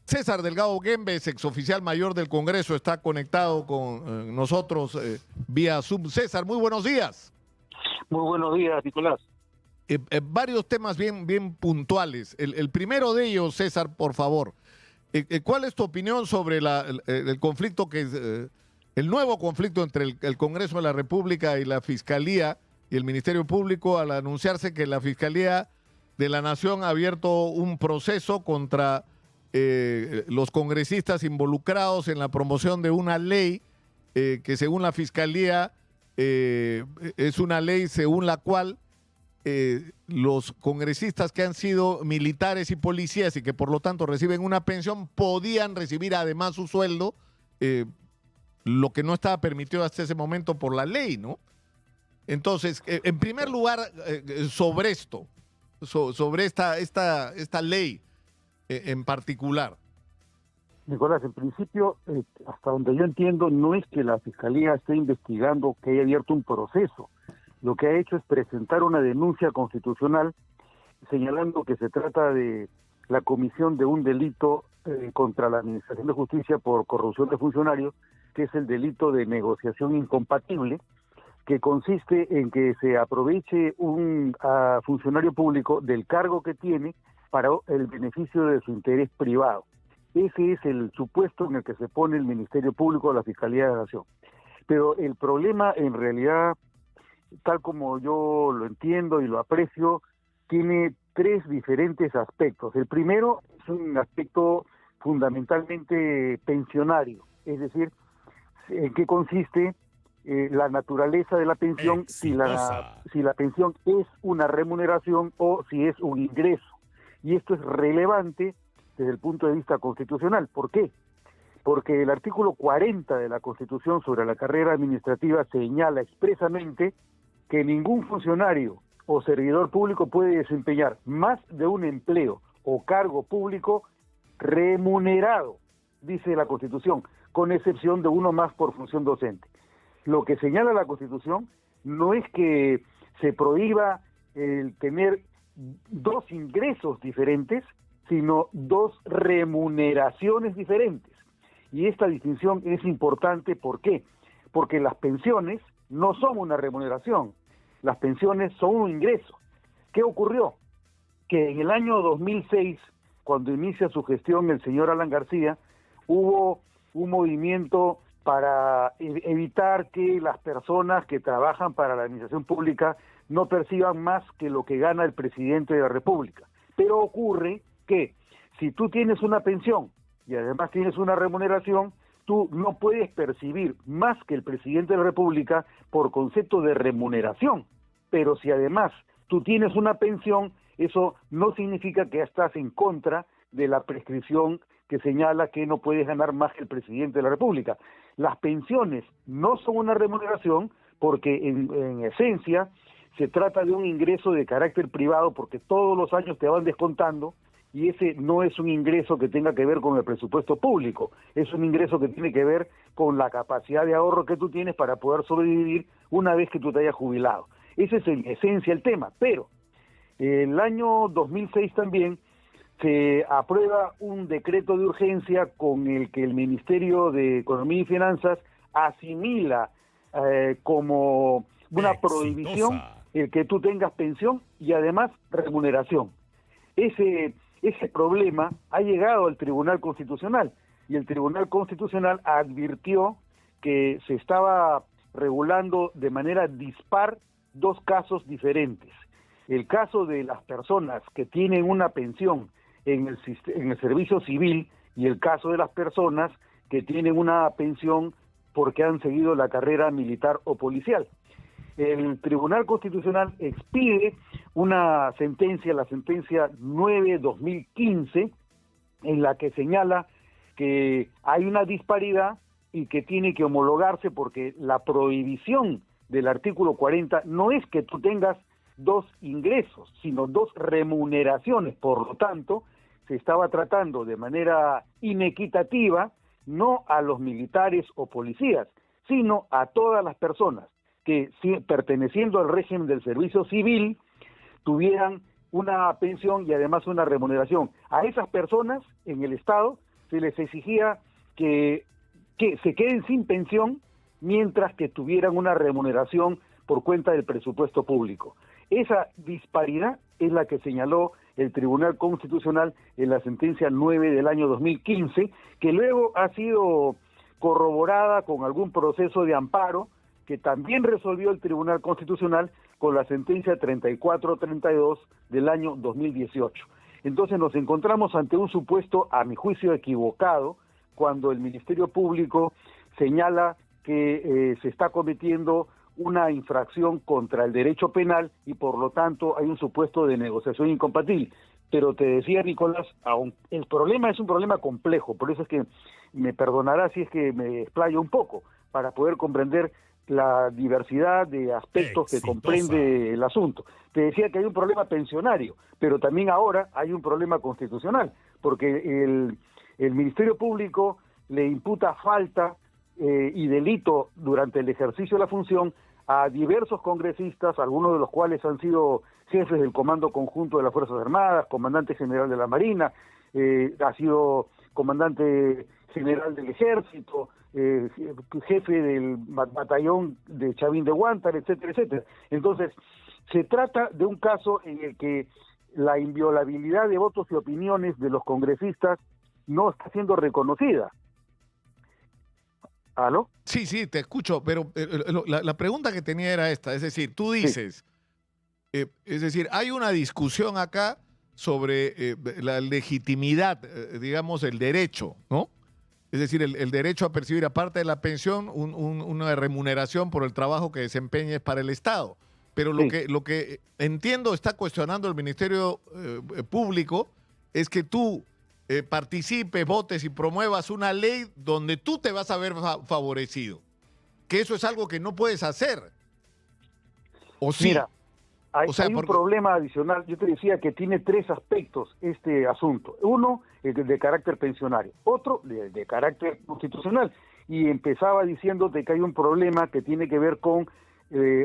César Delgado Guembes, exoficial mayor del Congreso, está conectado con nosotros vía Zoom. César, muy buenos días. Muy buenos días, Nicolás. Varios temas bien puntuales. El primero de ellos, César, por favor. ¿Cuál es tu opinión sobre el conflicto el nuevo conflicto entre el Congreso de la República y la Fiscalía y el Ministerio Público al anunciarse que la Fiscalía de la Nación ha abierto un proceso contra los congresistas involucrados en la promoción de una ley que según la Fiscalía es una ley según la cual los congresistas que han sido militares y policías y que por lo tanto reciben una pensión podían recibir además su sueldo, lo que no estaba permitido hasta ese momento por la ley, ¿no? Entonces, en primer lugar, sobre esto, sobre esta ley en particular. Nicolás, en principio, hasta donde yo entiendo, no es que la Fiscalía esté investigando que haya abierto un proceso. Lo que ha hecho es presentar una denuncia constitucional señalando que se trata de la comisión de un delito contra la Administración de Justicia por corrupción de funcionarios, que es el delito de negociación incompatible, que consiste en que se aproveche un funcionario público del cargo que tiene para el beneficio de su interés privado. Ese es el supuesto en el que se pone el Ministerio Público de la Fiscalía de la Nación. Pero el problema, en realidad, tal como yo lo entiendo y lo aprecio, tiene tres diferentes aspectos. El primero es un aspecto fundamentalmente pensionario, es decir, en qué consiste la naturaleza de la pensión, si la pensión es una remuneración o si es un ingreso. Y esto es relevante desde el punto de vista constitucional. ¿Por qué? Porque el artículo 40 de la Constitución sobre la carrera administrativa señala expresamente que ningún funcionario o servidor público puede desempeñar más de un empleo o cargo público remunerado, dice la Constitución, con excepción de uno más por función docente. Lo que señala la Constitución no es que se prohíba el tener dos ingresos diferentes, sino dos remuneraciones diferentes. Y esta distinción es importante, ¿por qué? Porque las pensiones no son una remuneración, las pensiones son un ingreso. ¿Qué ocurrió? Que en el año 2006, cuando inicia su gestión el señor Alan García, hubo un movimiento para evitar que las personas que trabajan para la administración pública no perciban más que lo que gana el presidente de la República. Pero ocurre que si tú tienes una pensión y además tienes una remuneración, tú no puedes percibir más que el presidente de la República por concepto de remuneración. Pero si además tú tienes una pensión, eso no significa que estás en contra de la prescripción que señala que no puedes ganar más que el presidente de la República. Las pensiones no son una remuneración porque en esencia se trata de un ingreso de carácter privado porque todos los años te van descontando y ese no es un ingreso que tenga que ver con el presupuesto público, es un ingreso que tiene que ver con la capacidad de ahorro que tú tienes para poder sobrevivir una vez que tú te hayas jubilado. Ese es en esencia el tema, pero el año 2006 también se aprueba un decreto de urgencia con el que el Ministerio de Economía y Finanzas asimila como una prohibición el que tú tengas pensión y además remuneración. Ese problema ha llegado al Tribunal Constitucional y el Tribunal Constitucional advirtió que se estaba regulando de manera dispar dos casos diferentes. El caso de las personas que tienen una pensión en el servicio civil y el caso de las personas que tienen una pensión porque han seguido la carrera militar o policial. El Tribunal Constitucional expide una sentencia, la sentencia 9/2015, en la que señala que hay una disparidad y que tiene que homologarse porque la prohibición del artículo 40 no es que tú tengas dos ingresos, sino dos remuneraciones. Por lo tanto, se estaba tratando de manera inequitativa no a los militares o policías, sino a todas las personas que, perteneciendo al régimen del servicio civil, tuvieran una pensión y además una remuneración. A esas personas en el Estado se les exigía que se queden sin pensión mientras que tuvieran una remuneración por cuenta del presupuesto público. Esa disparidad es la que señaló el Tribunal Constitucional en la sentencia 9 del año 2015, que luego ha sido corroborada con algún proceso de amparo que también resolvió el Tribunal Constitucional con la sentencia 3432 del año 2018. Entonces nos encontramos ante un supuesto, a mi juicio, equivocado, cuando el Ministerio Público señala que se está cometiendo una infracción contra el derecho penal y por lo tanto hay un supuesto de negociación incompatible. Pero te decía, Nicolás, el problema es un problema complejo, por eso es que me perdonará si es que me explayo un poco, para poder comprender la diversidad de aspectos que comprende el asunto. Te decía que hay un problema pensionario, pero también ahora hay un problema constitucional, porque el Ministerio Público le imputa falta y delito durante el ejercicio de la función a diversos congresistas, algunos de los cuales han sido jefes del Comando Conjunto de las Fuerzas Armadas, comandante general de la Marina, ha sido comandante general del Ejército, jefe del batallón de Chavín de Huántar, etcétera, etcétera. Entonces, se trata de un caso en el que la inviolabilidad de votos y opiniones de los congresistas no está siendo reconocida. ¿Aló? Sí, te escucho, pero la pregunta que tenía era esta, es decir, tú dices, es decir, hay una discusión acá sobre la legitimidad, digamos, el derecho, ¿no? Es decir, el derecho a percibir, aparte de la pensión, una remuneración por el trabajo que desempeñes para el Estado. Pero lo que entiendo está cuestionando el Ministerio Público es que tú participes, votes y promuevas una ley donde tú te vas a ver favorecido. Que eso es algo que no puedes hacer. ¿O sí? Mira, hay un problema adicional. Yo te decía que tiene tres aspectos este asunto. Uno, de carácter pensionario. Otro, de carácter constitucional. Y empezaba diciéndote que hay un problema que tiene que ver con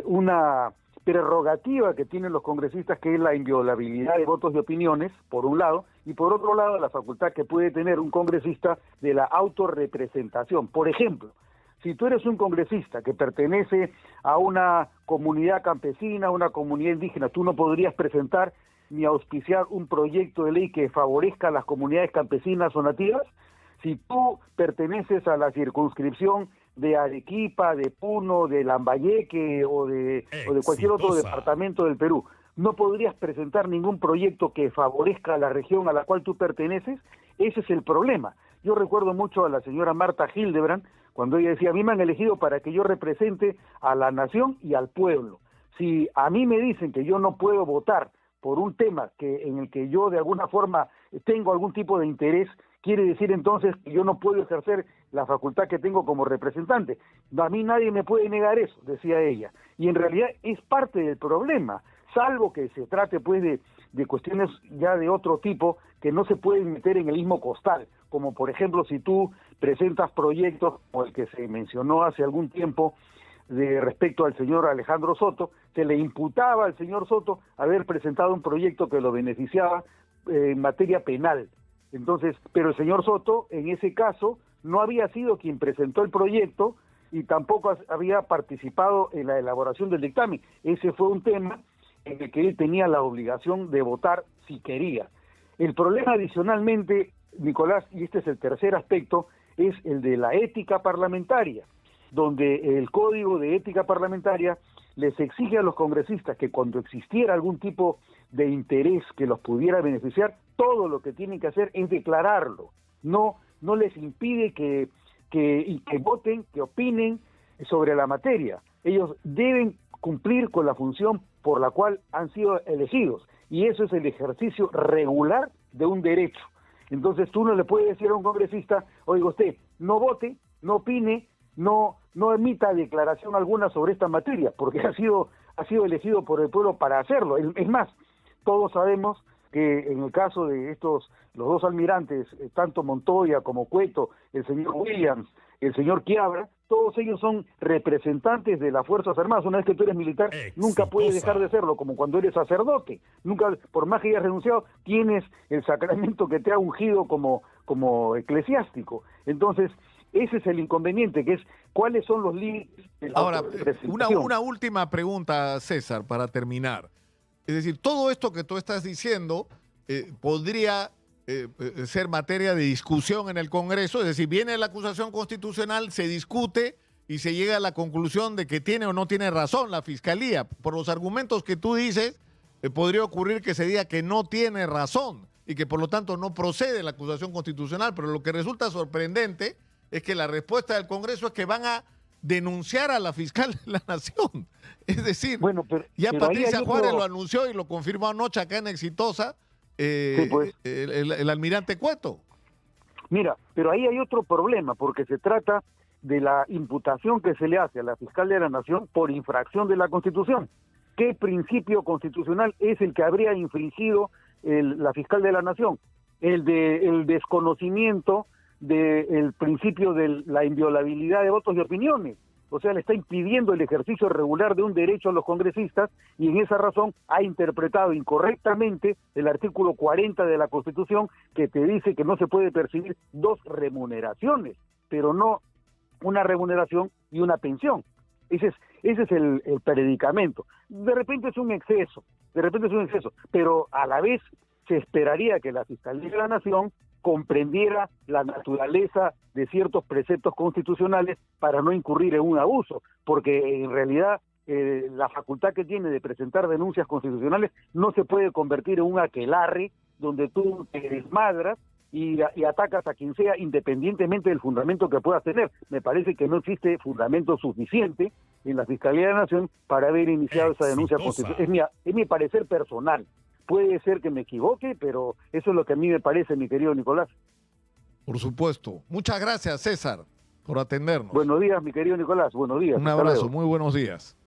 una prerrogativa que tienen los congresistas, que es la inviolabilidad de votos y opiniones, por un lado, y por otro lado, la facultad que puede tener un congresista de la autorrepresentación. Por ejemplo, si tú eres un congresista que pertenece a una comunidad campesina, una comunidad indígena, tú no podrías presentar ni auspiciar un proyecto de ley que favorezca a las comunidades campesinas o nativas. Si tú perteneces a la circunscripción de Arequipa, de Puno, de Lambayeque o de cualquier otro departamento del Perú, no podrías presentar ningún proyecto que favorezca a la región a la cual tú perteneces. Ese es el problema. Yo recuerdo mucho a la señora Marta Hildebrand, cuando ella decía, a mí me han elegido para que yo represente a la nación y al pueblo. Si a mí me dicen que yo no puedo votar por un tema en el que yo de alguna forma tengo algún tipo de interés, quiere decir entonces que yo no puedo ejercer la facultad que tengo como representante. A mí nadie me puede negar eso, decía ella. Y en realidad es parte del problema, salvo que se trate pues de cuestiones ya de otro tipo que no se pueden meter en el mismo costal, como por ejemplo si tú presentas proyectos como el que se mencionó hace algún tiempo respecto al señor Alejandro Soto, se le imputaba al señor Soto haber presentado un proyecto que lo beneficiaba en materia penal. Entonces, pero el señor Soto, en ese caso, no había sido quien presentó el proyecto y tampoco había participado en la elaboración del dictamen. Ese fue un tema en el que él tenía la obligación de votar si quería. El problema adicionalmente, Nicolás, y este es el tercer aspecto, es el de la ética parlamentaria, donde el Código de Ética Parlamentaria les exige a los congresistas que cuando existiera algún tipo de interés que los pudiera beneficiar, todo lo que tienen que hacer es declararlo. No les impide que voten, que opinen sobre la materia. Ellos deben cumplir con la función por la cual han sido elegidos, y eso es el ejercicio regular de un derecho. Entonces tú no le puedes decir a un congresista, oiga usted, no vote, no opine, no emita declaración alguna sobre esta materia, porque ha sido elegido por el pueblo para hacerlo. Es más, todos sabemos que en el caso de los dos almirantes, tanto Montoya como Cueto, el señor Williams, el señor Quiabra, todos ellos son representantes de las Fuerzas Armadas. Una vez que tú eres militar, nunca puedes dejar de serlo, como cuando eres sacerdote. Nunca, por más que hayas renunciado, tienes el sacramento que te ha ungido como como eclesiástico. Entonces, ese es el inconveniente, que es cuáles son los límites de la Ahora, autorrepresentación. una última pregunta, César, para terminar. Es decir, todo esto que tú estás diciendo podría ser materia de discusión en el Congreso, es decir, viene la acusación constitucional, se discute y se llega a la conclusión de que tiene o no tiene razón la Fiscalía. Por los argumentos que tú dices, podría ocurrir que se diga que no tiene razón y que por lo tanto no procede la acusación constitucional, pero lo que resulta sorprendente es que la respuesta del Congreso es que van a denunciar a la fiscal de la Nación. Es decir, Bueno, ya pero ahí Patricia hay Juárez otro- lo anunció y lo confirmó anoche acá en Exitosa, Sí, pues. el almirante Cueto. Mira, pero ahí hay otro problema, porque se trata de la imputación que se le hace a la fiscal de la Nación por infracción de la Constitución. ¿Qué principio constitucional es el que habría infringido la fiscal de la Nación? El desconocimiento del principio de la inviolabilidad de votos y opiniones. O sea, le está impidiendo el ejercicio regular de un derecho a los congresistas y en esa razón ha interpretado incorrectamente el artículo 40 de la Constitución, que te dice que no se puede percibir dos remuneraciones, pero no una remuneración y una pensión. Ese es el predicamento. De repente es un exceso, pero a la vez se esperaría que la Fiscalía de la Nación comprendiera la naturaleza de ciertos preceptos constitucionales para no incurrir en un abuso, porque en realidad la facultad que tiene de presentar denuncias constitucionales no se puede convertir en un aquelarre donde tú te desmadras y atacas a quien sea independientemente del fundamento que puedas tener. Me parece que no existe fundamento suficiente en la Fiscalía de la Nación para haber iniciado esa denuncia constitucional. Es mi parecer personal. Puede ser que me equivoque, pero eso es lo que a mí me parece, mi querido Nicolás. Por supuesto. Muchas gracias, César, por atendernos. Buenos días, mi querido Nicolás. Buenos días. Un Hasta abrazo, luego. muy buenos días.